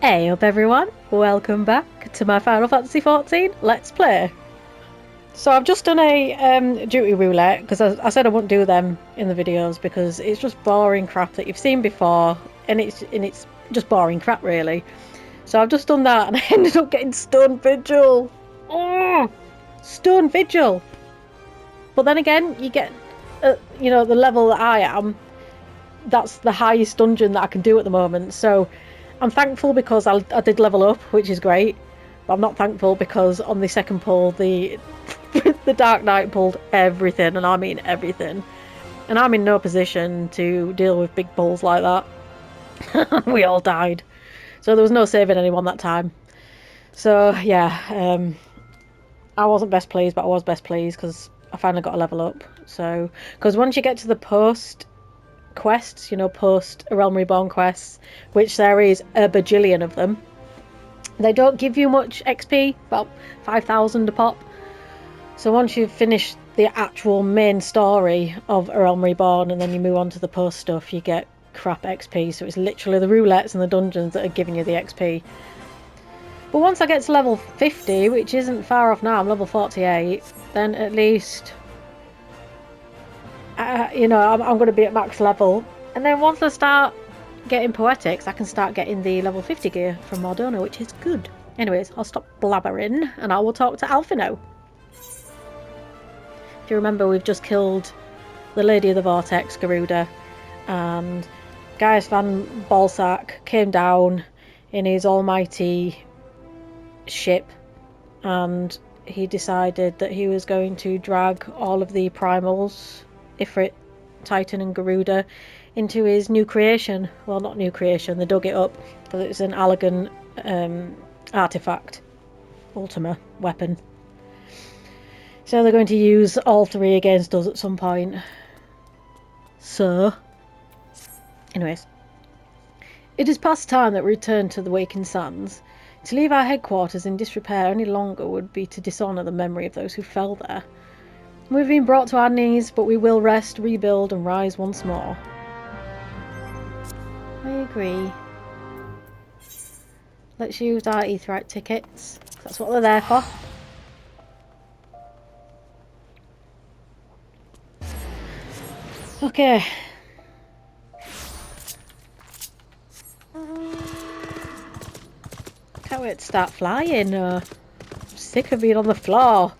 Hey up everyone, welcome back to my Final Fantasy XIV Let's Play. So I've just done a duty roulette because I said I wouldn't do them in the videos because it's just boring crap that you've seen before and it's just boring crap really. So I've just done that and I ended up getting Stone Vigil. Oh, Stone Vigil. But then again, you get, the level that I am, that's the highest dungeon that I can do at the moment. So I'm thankful because I did level up, which is great. But I'm not thankful because on the second pull, the the Dark Knight pulled everything, and I mean everything. And I'm in no position to deal with big pulls like that. We all died, so there was no saving anyone that time. So yeah, I wasn't best pleased, but I was best pleased because I finally got a level up. So because once you get to the post quests, post A Realm Reborn quests, which there is a bajillion of them. They don't give you much XP, about 5,000 a pop. So once you've finished the actual main story of A Realm Reborn and then you move on to the post stuff, you get crap XP. So it's literally the roulettes and the dungeons that are giving you the XP. But once I get to level 50, which isn't far off now, I'm level 48, then at least, I'm going to be at max level. And then once I start getting poetics, I can start getting the level 50 gear from Mordona, which is good. Anyways, I'll stop blabbering and I will talk to Alphino. If you remember, we've just killed the Lady of the Vortex, Garuda, and Gaius van Balsac came down in his almighty ship and he decided that he was going to drag all of the primals, Ifrit, Titan and Garuda, into his new creation. Well, not new creation, they dug it up because it's an Allergan artifact, Ultima weapon. So they're going to use all three against us at some point. So, anyways, it is past time that we return to the Waking Sands. To leave our headquarters in disrepair any longer would be to dishonour the memory of those who fell there. We've been brought to our knees, but we will rest, rebuild, and rise once more. I agree. Let's use our Aetheryte tickets. That's what they're there for. Okay. Can't wait to start flying. I'm sick of being on the floor.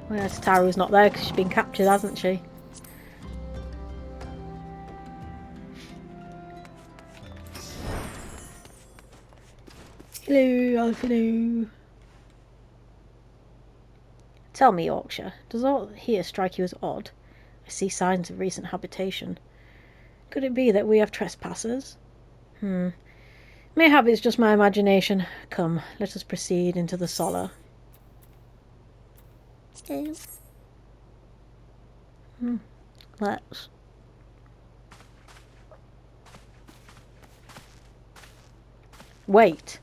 Well, Taru's not there because she's been captured, hasn't she? Hello, hello. Tell me, Yorkshire, does all here strike you as odd? I see signs of recent habitation. Could it be that we have trespassers? Mayhap it's just my imagination. Come, let us proceed into the Solar. Let's. Wait.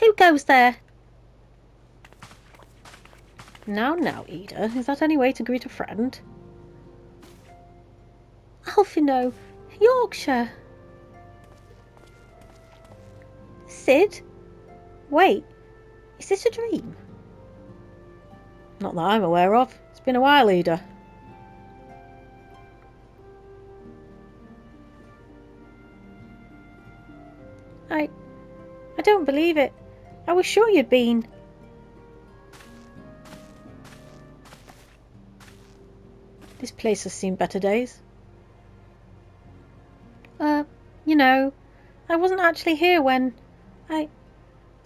Who goes there? Now, Eda, is that any way to greet a friend? Alphino, Yorkshire. Sid? Wait, is this a dream? Not that I'm aware of. It's been a while, Eda. I don't believe it. I was sure you'd been. This place has seen better days. I wasn't actually here when I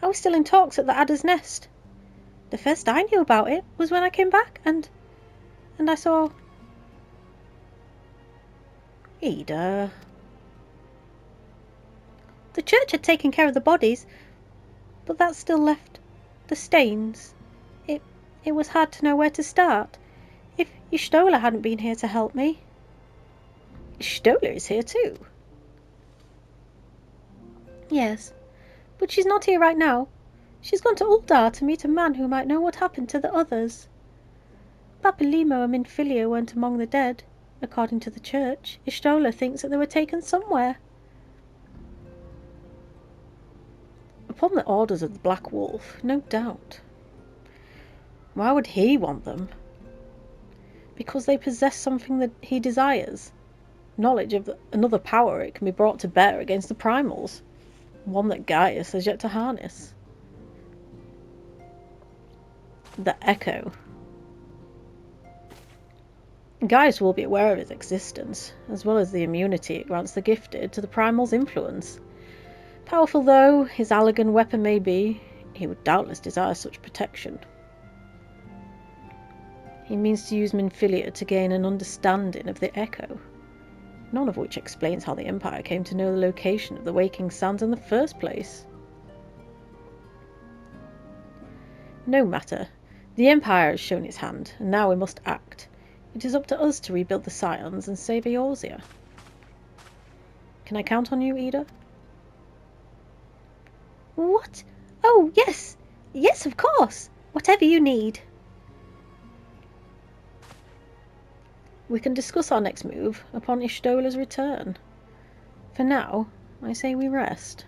was still in talks at the Adder's Nest. The first I knew about it was when I came back and I saw Eda. The church had taken care of the bodies, but that still left the stains. It was hard to know where to start. If Y'shtola hadn't been here to help me. Y'shtola is here too. Yes, but she's not here right now. She's gone to Uldar to meet a man who might know what happened to the others. Papalimo and Minfilia weren't among the dead. According to the church, Ishtola thinks that they were taken somewhere. Upon the orders of the Black Wolf, no doubt. Why would he want them? Because they possess something that he desires. Knowledge of another power it can be brought to bear against the primals. One that Gaius has yet to harness. The Echo. Gaius will be aware of its existence, as well as the immunity it grants the gifted to the primal's influence. Powerful though his Allagan weapon may be, he would doubtless desire such protection. He means to use Minfilia to gain an understanding of the Echo, none of which explains how the Empire came to know the location of the Waking Sands in the first place. No matter. The Empire has shown its hand, and now we must act. It is up to us to rebuild the Scions and save Eorzea. Can I count on you, Ida? What? Oh, yes! Yes, of course! Whatever you need. We can discuss our next move upon Ishtola's return. For now, I say we rest.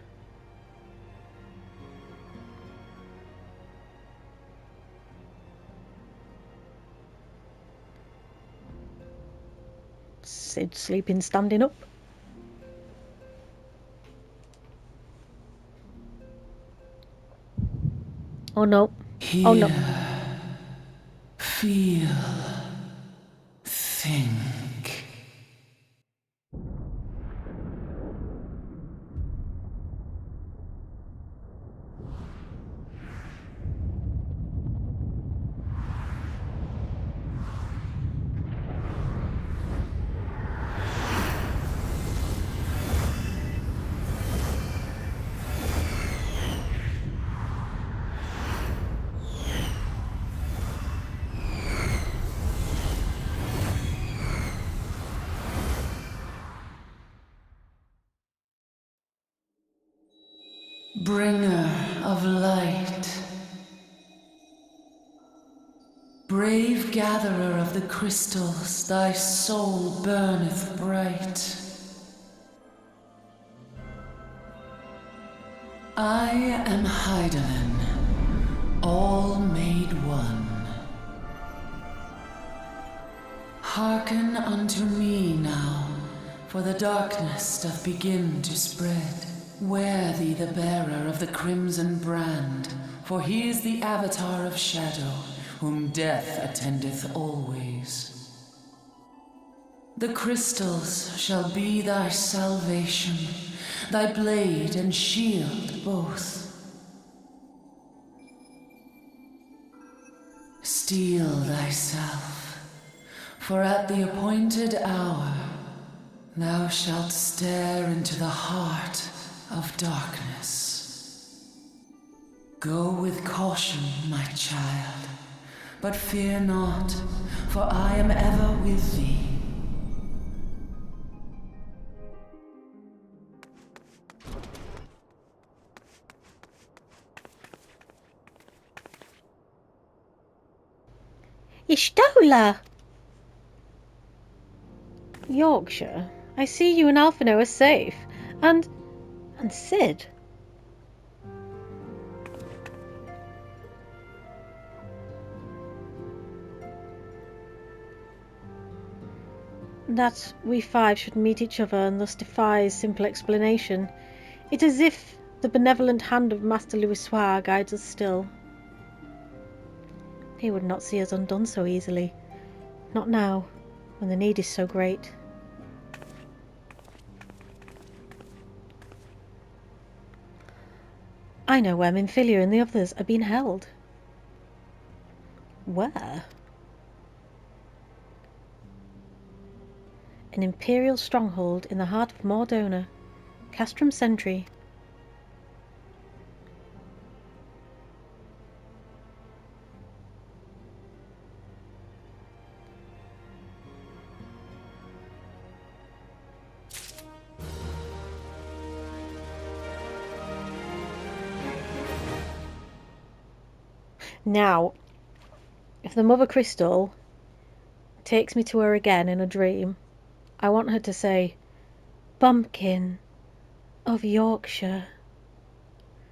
Sid sleeping standing up. Oh no. Hear, Oh no. feel, think. Bringer of light, brave gatherer of the crystals, thy soul burneth bright. I am Hydaelyn, all made one. Hearken unto me now, for the darkness doth begin to spread. Wear thee the bearer of the crimson brand, for he is the avatar of shadow, whom death attendeth always. The crystals shall be thy salvation, thy blade and shield both. Steel thyself, for at the appointed hour thou shalt stare into the heart of darkness. Go with caution, my child, but fear not, for I am ever with thee. Ishtola! Yorkshire, I see you and Alphino are safe. And Sid. That we five should meet each other and thus defies simple explanation. It is as if the benevolent hand of Master Louisoix guides us still. He would not see us undone so easily. Not now, when the need is so great. I know where Minfilia and the others are being held. Where? An imperial stronghold in the heart of Mordona, Castrum Sentry. Now, if the Mother Crystal takes me to her again in a dream, I want her to say, Bumpkin of Yorkshire.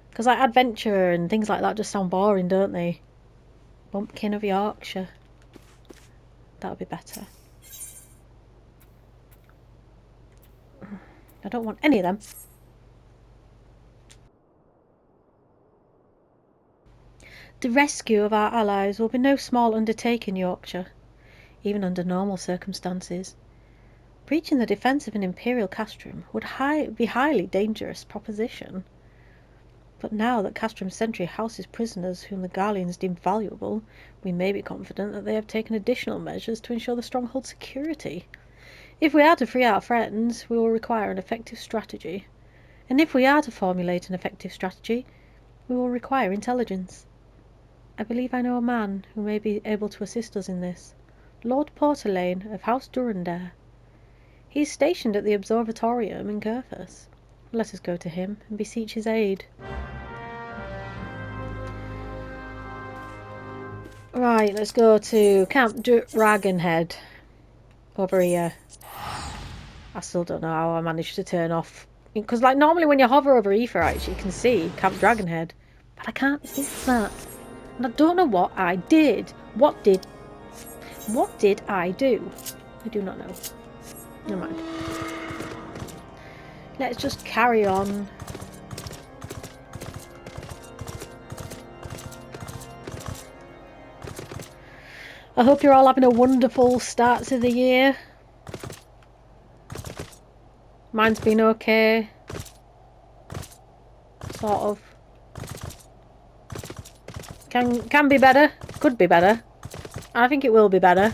Because like adventure and things like that just sound boring, don't they? Bumpkin of Yorkshire. That would be better. I don't want any of them. The rescue of our allies will be no small undertaking, Yorkshire, even under normal circumstances. Breaching the defence of an imperial castrum would be a highly dangerous proposition. But now that Castrum Sentry houses prisoners whom the Garleans deem valuable, we may be confident that they have taken additional measures to ensure the stronghold's security. If we are to free our friends, we will require an effective strategy. And if we are to formulate an effective strategy, we will require intelligence. I believe I know a man who may be able to assist us in this. Lord Portalane of House Durandare. He is stationed at the Observatorium in Curthus. Let us go to him and beseech his aid. Right, let's go to Camp Dragonhead over here. I still don't know how I managed to turn off, because like normally when you hover over Aetherytes you can see Camp Dragonhead, but I can't see that, and I don't know what I did. What did I do? I do not know. Never mind. Let's just carry on. I hope you're all having a wonderful start to the year. Mine's been okay. Sort of. Can be better. Could be better. I think it will be better.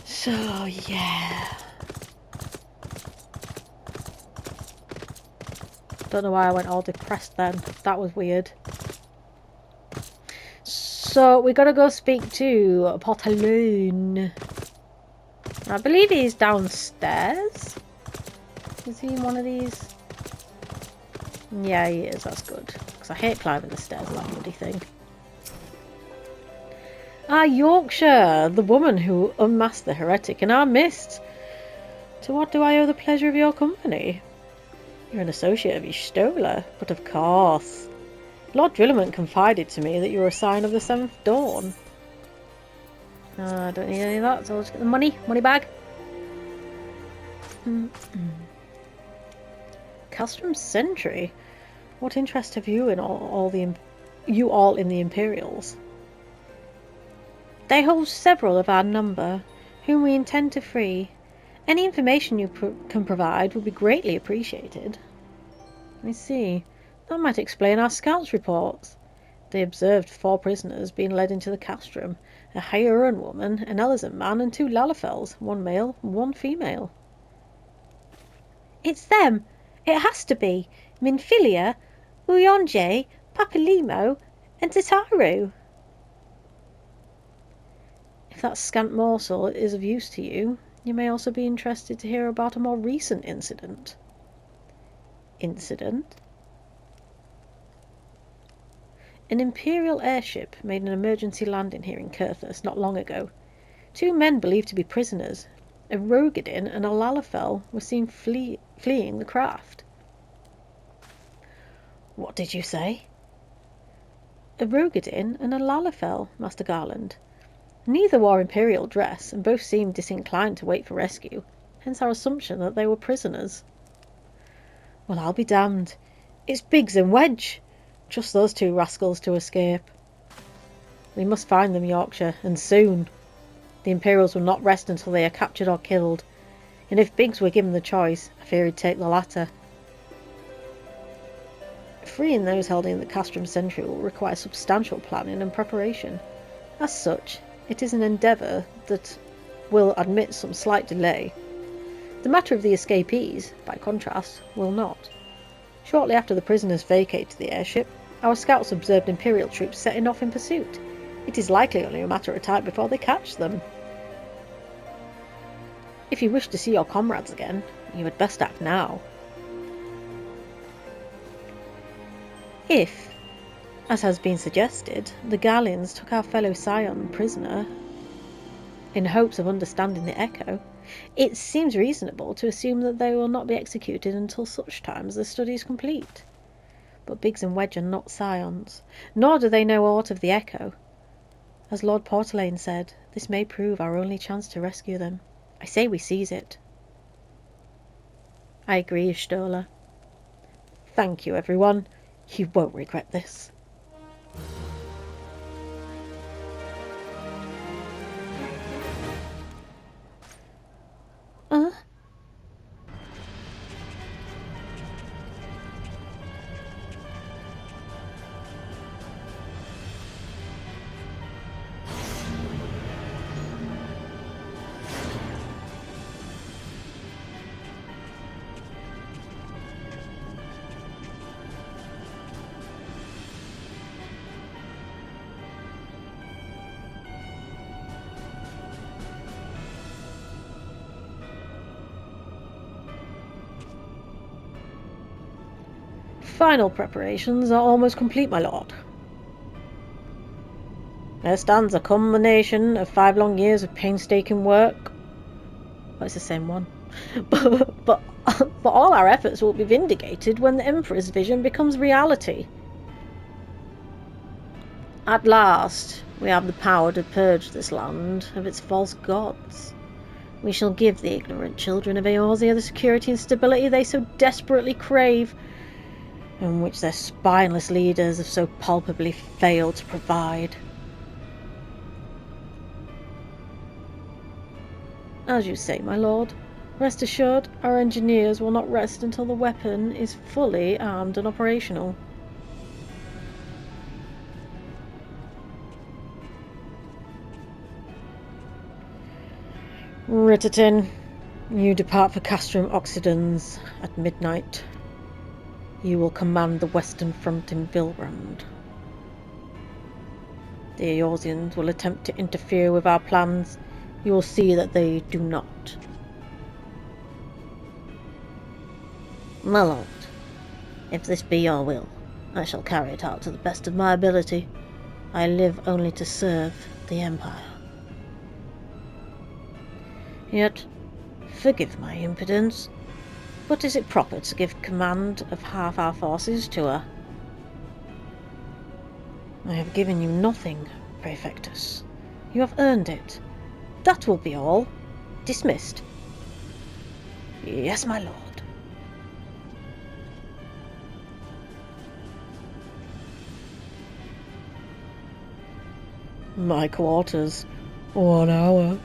So, yeah. Don't know why I went all depressed then. That was weird. So, we gotta go speak to Portalane. I believe he's downstairs. Is he in one of these? Yeah, he is. That's good. Because I hate climbing the stairs, that bloody thing. Ah, Yorkshire, the woman who unmasked the heretic in our midst. To what do I owe the pleasure of your company? You're an associate of Y'shtola, but of course. Lord Drillamont confided to me that you were a sign of the Seventh Dawn. I don't need any of that, so I'll just get the money bag. Castrum Sentry? What interest have you in all in the Imperials? They hold several of our number, whom we intend to free. Any information you can provide would be greatly appreciated. I see. That might explain our scouts' reports. They observed 4 prisoners being led into the castrum, a Hyaran woman, an Elizant man, and 2 Lalafels, 1 male and 1 female. It's them. It has to be. Minfilia, Uyonje, Papalimo, and Tataru. If that scant morsel is of use to you, you may also be interested to hear about a more recent incident. Incident? An Imperial airship made an emergency landing here in Curthus not long ago. 2 men believed to be prisoners, a Rogadin and a Lalafell, were seen fleeing the craft. What did you say? A Rogadin and a Lalafell, Master Garland. Neither wore Imperial dress, and both seemed disinclined to wait for rescue, hence our assumption that they were prisoners. Well, I'll be damned. It's Biggs and Wedge. Just those 2 rascals to escape. We must find them, Yorkshire, and soon. The Imperials will not rest until they are captured or killed, and if Biggs were given the choice, I fear he'd take the latter. Freeing those held in the Castrum Sentry will require substantial planning and preparation. As such, it is an endeavour that will admit some slight delay. The matter of the escapees, by contrast, will not. Shortly after the prisoners vacated the airship, our scouts observed Imperial troops setting off in pursuit. It is likely only a matter of time before they catch them. If you wish to see your comrades again, you had best act now. If, as has been suggested, the Gallians took our fellow Scion prisoner in hopes of understanding the echo, it seems reasonable to assume that they will not be executed until such time as the study is complete. But Biggs and Wedge are not Scions, nor do they know aught of the echo. As Lord Portelaine said, this may prove our only chance to rescue them. I say we seize it. I agree, Stola. Thank you, everyone. You won't regret this. Final preparations are almost complete, my lord. There stands a culmination of 5 long years of painstaking work. Well, it's the same one. but all our efforts will be vindicated when the Emperor's vision becomes reality. At last, we have the power to purge this land of its false gods. We shall give the ignorant children of Eorzea the security and stability they so desperately crave, and which their spineless leaders have so palpably failed to provide. As you say, my lord, rest assured our engineers will not rest until the weapon is fully armed and operational. Ritterton, you depart for Castrum Occidens at midnight. You will command the western front in Vilbrand. The Eorzeans will attempt to interfere with our plans. You will see that they do not. My lord, if this be your will, I shall carry it out to the best of my ability. I live only to serve the Empire. Yet, forgive my impudence, but is it proper to give command of half our forces to her? I have given you nothing, Praefectus. You have earned it. That will be all. Dismissed. Yes, my lord. My quarters. 1 hour.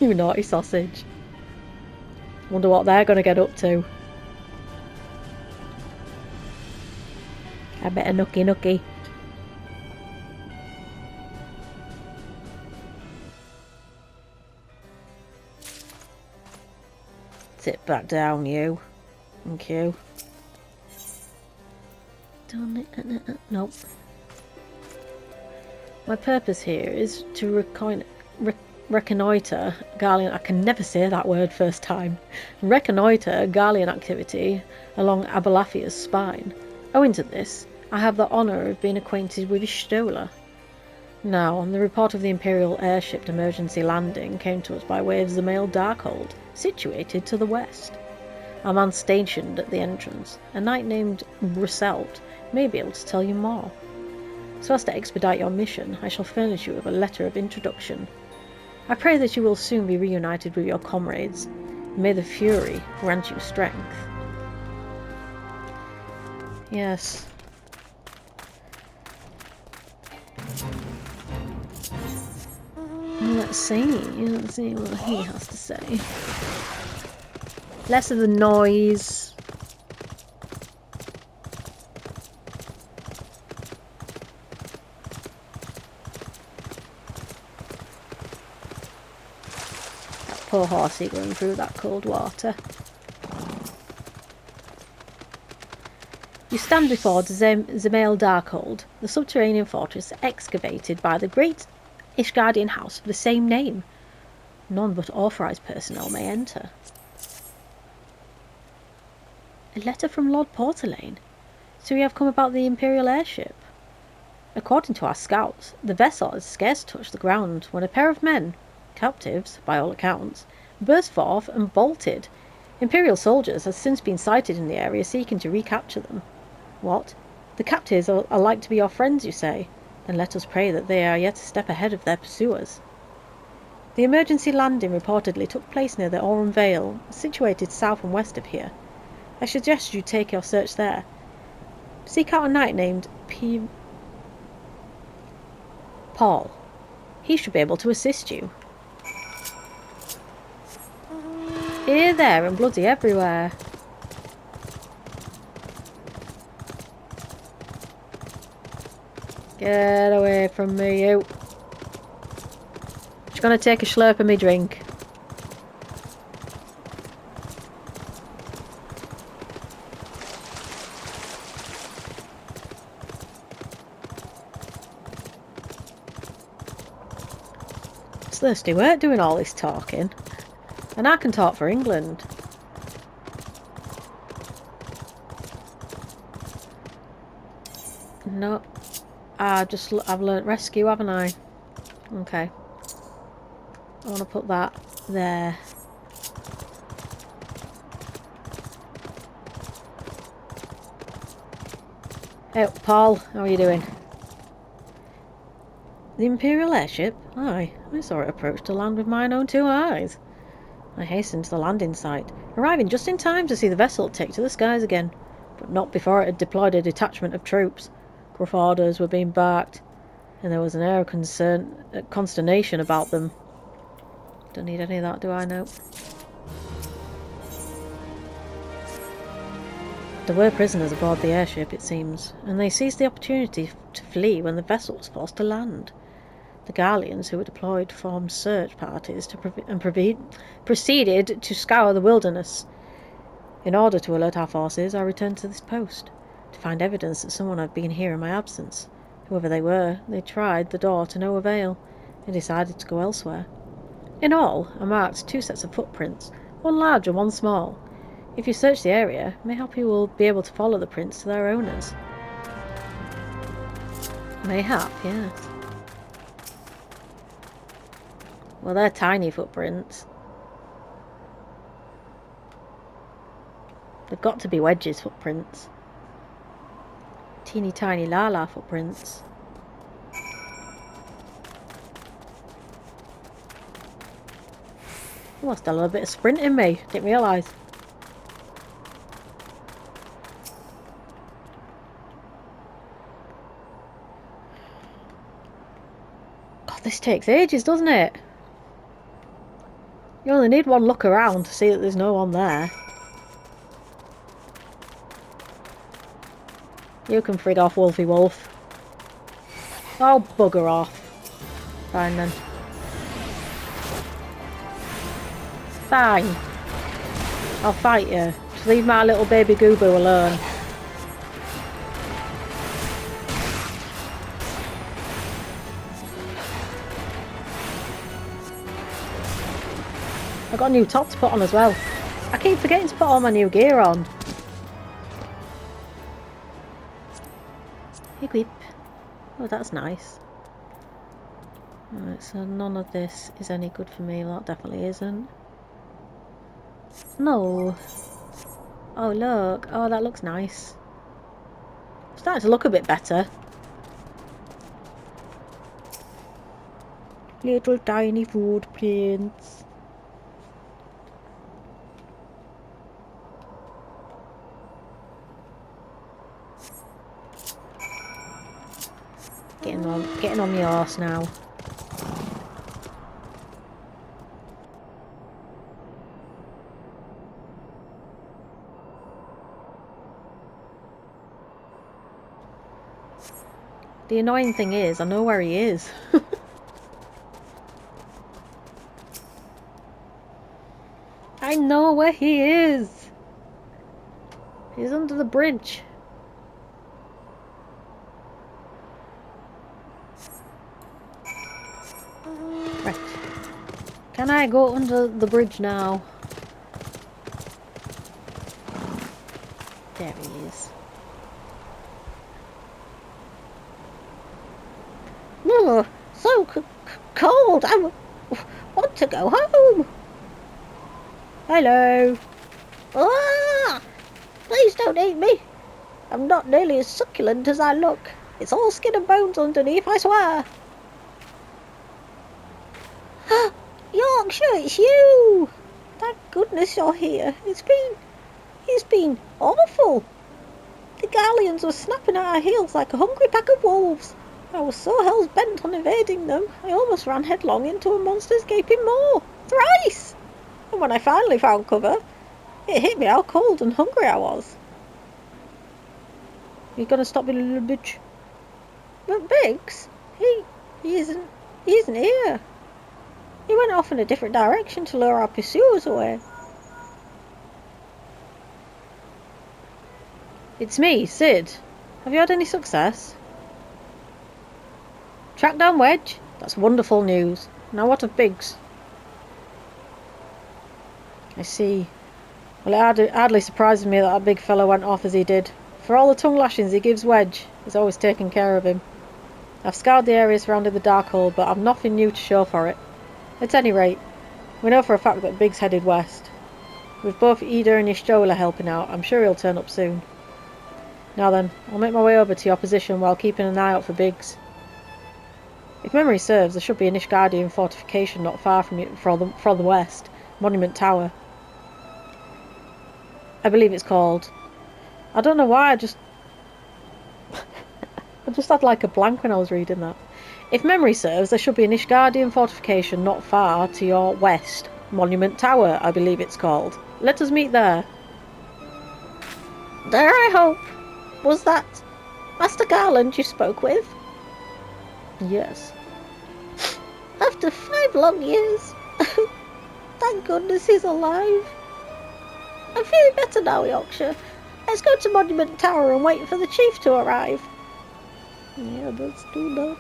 You naughty sausage. Wonder what they're going to get up to. I bet a nookie. Sit back down, you. Thank you. Nope. My purpose here is to reconnoitre Gallian... I can never say that word first time. Reconnoitre Gallian activity along Abalafia's spine. Owing to this, I have the honour of being acquainted with Istola. Now, the report of the Imperial airship emergency landing came to us by way of Zemail Darkhold, situated to the west. A man stationed at the entrance, a knight named Brusselt, may be able to tell you more. So as to expedite your mission, I shall furnish you with a letter of introduction. I pray that you will soon be reunited with your comrades. May the Fury grant you strength. Yes. Let's see what he has to say. Less of the noise. That poor horsey going through that cold water. You stand before Zemail Darkhold, the subterranean fortress excavated by the great Ishgardian house of the same name. None but authorised personnel may enter. A letter from Lord Portelaine. So we have come about the Imperial airship. According to our scouts, the vessel had scarce touched the ground when a pair of men, captives by all accounts, burst forth and bolted. Imperial soldiers have since been sighted in the area seeking to recapture them. What? The captives are like to be our friends, you say? Then let us pray that they are yet a step ahead of their pursuers. The emergency landing reportedly took place near the Aurum Vale, situated south and west of here. I suggest you take your search there. Seek out a knight named Paul. He should be able to assist you. Here, there, and bloody everywhere. Get away from me, you. Just gonna take a slurp of me drink. It's thirsty work doing all this talking. And I can talk for England. No. I've learnt rescue, haven't I? Okay. I want to put that there. Hey, Paul, how are you doing? The Imperial airship? Aye, I saw it approach to land with mine own 2 eyes. I hastened to the landing site, arriving just in time to see the vessel take to the skies again, but not before it had deployed a detachment of troops. Gruff orders were being barked, and there was an air of consternation about them. Don't need any of that, do I? No. There were prisoners aboard the airship, it seems, and they seized the opportunity to flee when the vessel was forced to land. The Garleans who were deployed formed search parties proceeded to scour the wilderness. In order to alert our forces, I returned to this post, to find evidence that someone had been here in my absence. Whoever they were, they tried the door to no avail, and decided to go elsewhere. In all, I marked 2 sets of footprints, one large and one small. If you search the area, mayhap you will be able to follow the prints to their owners. Mayhap, yes. Well, they're tiny footprints. They've got to be Wedge's footprints. Teeny tiny Lala footprints. I lost a little bit of sprint in me. Didn't realise. God, this takes ages, doesn't it? You only need one look around to see that there's no one there. You can frig off, Wolfie Wolf. Oh, bugger off. Fine then. Fine. I'll fight you. Just leave my little baby Gooboo alone. I've got a new top to put on as well. I keep forgetting to put all my new gear on. Equip. Oh, that's nice. Alright, so none of this is any good for me. Well, that definitely isn't. No. Oh, look. Oh, that looks nice. It's starting to look a bit better. Little tiny footprints. Getting on my arse now. The annoying thing is, I know where he is. I know where he is. He's under the bridge. Right. Can I go under the bridge now? There he is. Oh, so cold. I want to go home. Hello. Ah! Please don't eat me. I'm not nearly as succulent as I look. It's all skin and bones underneath, I swear. Yorkshire, it's you! Thank goodness you're here. It's been awful. The Galleons were snapping at our heels like a hungry pack of wolves. I was so hell's bent on evading them, I almost ran headlong into a monster's gaping maw. Thrice! And when I finally found cover, it hit me how cold and hungry I was. You gonna stop being a little bitch? But Biggs, he isn't here. He went off in a different direction to lure our pursuers away. It's me, Sid. Have you had any success? Track down Wedge? That's wonderful news. Now what of Biggs? I see. Well, it hardly surprises me that that big fellow went off as he did. For all the tongue lashings he gives Wedge, he's always taking care of him. I've scoured the area surrounding the Darkhold, but I've nothing new to show for it. At any rate, we know for a fact that Biggs headed west. With both Ida and Y'shtola helping out, I'm sure he'll turn up soon. Now then, I'll make my way over to your position while keeping an eye out for Biggs. If memory serves, there should be an Ishgardian fortification not far from you, from the west, Monument Tower. I believe it's called. I don't know why, I just had like a blank when I was reading that. If memory serves, there should be an Ishgardian fortification not far to your west, Monument Tower, I believe it's called. Let us meet there. There, I hope. Was that Master Garland you spoke with? Yes. After 5 long years. Thank goodness he's alive. I'm feeling better now, Yorkshire. Let's go to Monument Tower and wait for the chief to arrive. Yeah, let's do that.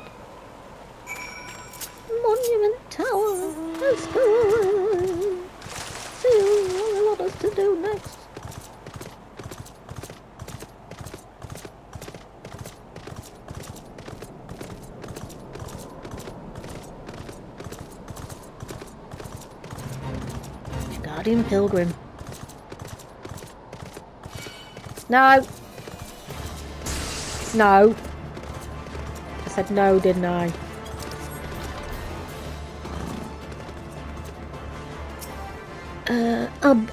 Monument Tower. Let's go. See what they want us to do next. Guardian Pilgrim. No. No. I said no, didn't I?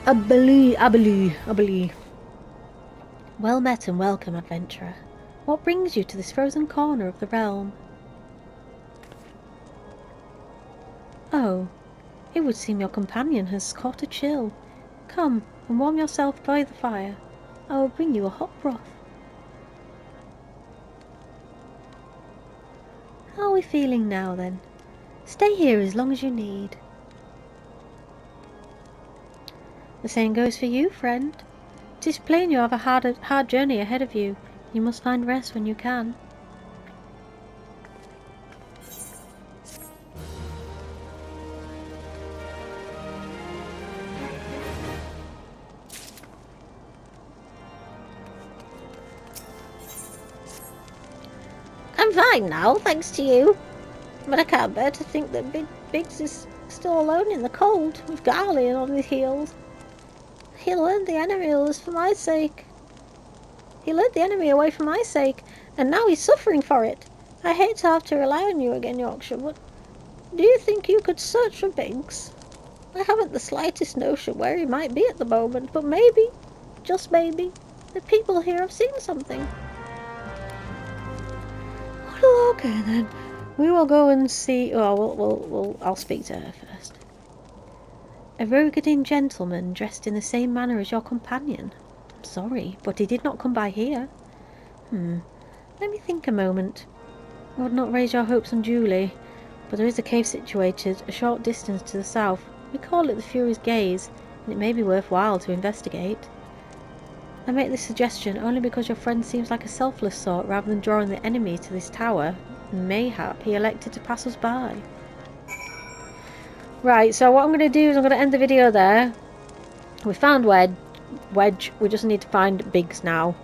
I believe. Well met and welcome, adventurer. What brings you to this frozen corner of the realm? Oh, it would seem your companion has caught a chill. Come and warm yourself by the fire. I will bring you a hot broth. How are we feeling now, then? Stay here as long as you need. The same goes for you, friend. It is plain you have a hard journey ahead of you. You must find rest when you can. I'm fine now, thanks to you. But I can't bear to think that Biggs is still alone in the cold, with Garlean on his heels. He lured the enemy for my sake. He led the enemy away for my sake, and now he's suffering for it. I hate to have to rely on you again, Yorkshire, but do you think you could search for Biggs? I haven't the slightest notion where he might be at the moment, but maybe, just maybe, the people here have seen something. Well, okay then. We will go and see. Oh, I'll speak to her first. A Rogadin gentleman dressed in the same manner as your companion. I'm sorry, but he did not come by here. Let me think a moment. I would not raise your hopes unduly, but there is a cave situated a short distance to the south. We call it the Fury's Gaze, and it may be worthwhile to investigate. I make this suggestion only because your friend seems like a selfless sort rather than drawing the enemy to this tower. Mayhap he elected to pass us by. Right, so what I'm going to do is I'm going to end the video there. We found Wedge. We just need to find Biggs now.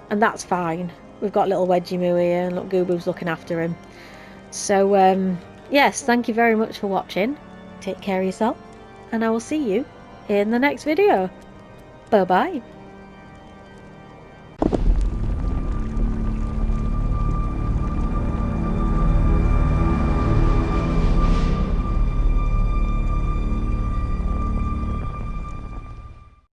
And that's fine. We've got little Wedgie Moo here and look, Goobo's looking after him. So, yes, thank you very much for watching. Take care of yourself, and I will see you in the next video. Bye-bye.